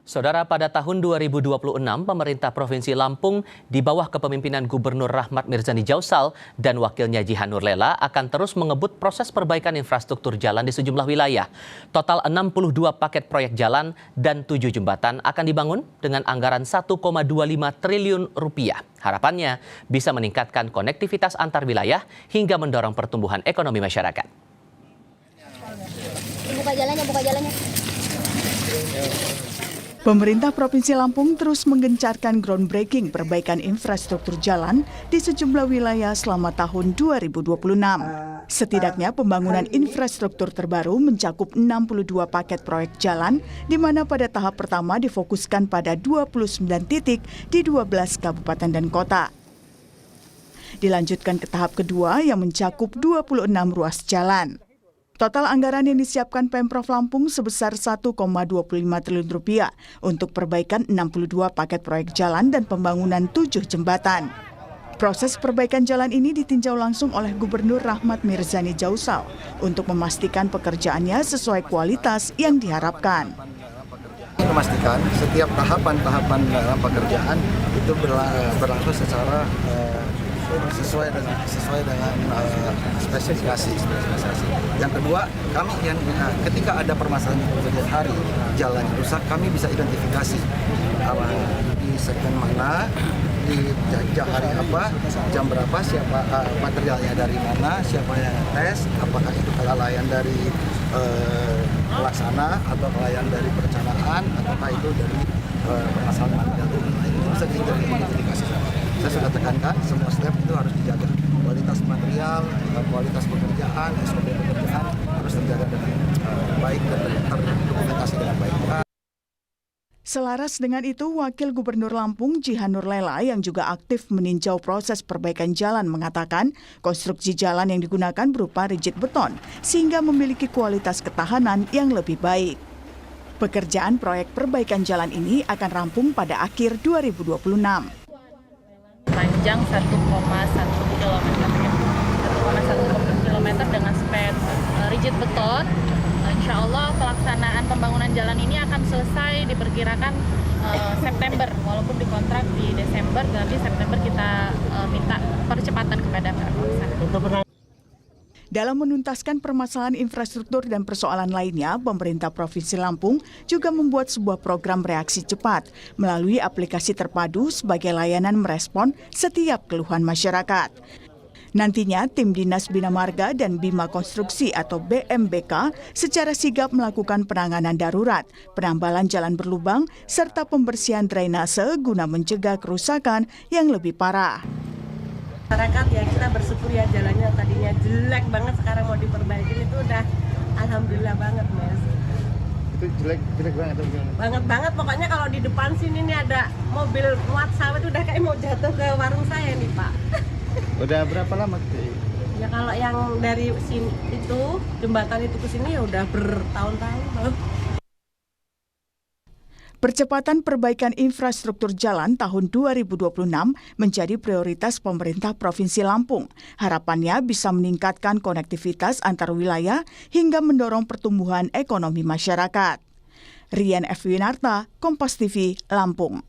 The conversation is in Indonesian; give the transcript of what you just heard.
Saudara, pada tahun 2026, pemerintah Provinsi Lampung di bawah kepemimpinan Gubernur Rahmat Mirzani Jausal dan wakilnya Jihan Nurlela akan terus mengebut proses perbaikan infrastruktur jalan di sejumlah wilayah. Total 62 paket proyek jalan dan 7 jembatan akan dibangun dengan anggaran 1,25 triliun rupiah. Harapannya bisa meningkatkan konektivitas antar wilayah hingga mendorong pertumbuhan ekonomi masyarakat. Buka jalannya. Pemerintah Provinsi Lampung terus menggencarkan groundbreaking perbaikan infrastruktur jalan di sejumlah wilayah selama tahun 2026. Setidaknya pembangunan infrastruktur terbaru mencakup 62 paket proyek jalan, di mana pada tahap pertama difokuskan pada 29 titik di 12 kabupaten dan kota. Dilanjutkan ke tahap kedua yang mencakup 26 ruas jalan. Total anggaran yang disiapkan Pemprov Lampung sebesar 1,25 triliun rupiah untuk perbaikan 62 paket proyek jalan dan pembangunan 7 jembatan. Proses perbaikan jalan ini ditinjau langsung oleh Gubernur Rahmat Mirzani Jausal untuk memastikan pekerjaannya sesuai kualitas yang diharapkan. Memastikan setiap tahapan dalam pekerjaan itu berlangsung secara sesuai dengan spesifikasi. Yang kedua, kami ketika ada permasalahan di kemudian hari jalan rusak, kami bisa identifikasi di segmen mana, di hari apa, jam berapa, siapa materialnya dari mana, siapa yang tes, apakah itu kelalaian dari pelaksana atau kelalaian dari perencanaan, ataukah itu dari permasalahan material itu bisa diidentifikasi. Saya sudah tekankan semua step itu harus dijaga. Kualitas material, kualitas pekerjaan, SOP pekerjaan harus terjaga dengan baik dan terdokumentasi dengan baik. Selaras dengan itu, Wakil Gubernur Lampung Jihan Nurlela yang juga aktif meninjau proses perbaikan jalan mengatakan konstruksi jalan yang digunakan berupa rigid beton sehingga memiliki kualitas ketahanan yang lebih baik. Pekerjaan proyek perbaikan jalan ini akan rampung pada akhir 2026. Panjang 1,1 kilometer dengan span rigid beton. Insya Allah pelaksanaan pembangunan jalan ini akan selesai diperkirakan September, walaupun dikontrak di Desember, nanti September kita minta percepatan kepada para pengusaha. Dalam menuntaskan permasalahan infrastruktur dan persoalan lainnya, pemerintah Provinsi Lampung juga membuat sebuah program reaksi cepat melalui aplikasi terpadu sebagai layanan merespon setiap keluhan masyarakat. Nantinya, tim Dinas Bina Marga dan Bima Konstruksi atau BMBK secara sigap melakukan penanganan darurat, penambalan jalan berlubang, serta pembersihan drainase guna mencegah kerusakan yang lebih parah. Masyarakat ya, kita bersyukur ya, jalannya tadinya jelek banget, sekarang mau diperbaikin itu udah alhamdulillah banget, Mas. Itu jelek banget atau gimana? Banget pokoknya kalau di depan sini nih ada mobil muat sawit udah kayak mau jatuh ke warung saya nih, Pak. Udah berapa lama? Ya kalau yang dari sini itu jembatan itu ke sini ya udah bertahun-tahun. Percepatan perbaikan infrastruktur jalan tahun 2026 menjadi prioritas pemerintah Provinsi Lampung. Harapannya bisa meningkatkan konektivitas antar wilayah hingga mendorong pertumbuhan ekonomi masyarakat. Rian F. Winarta, Kompas TV, Lampung.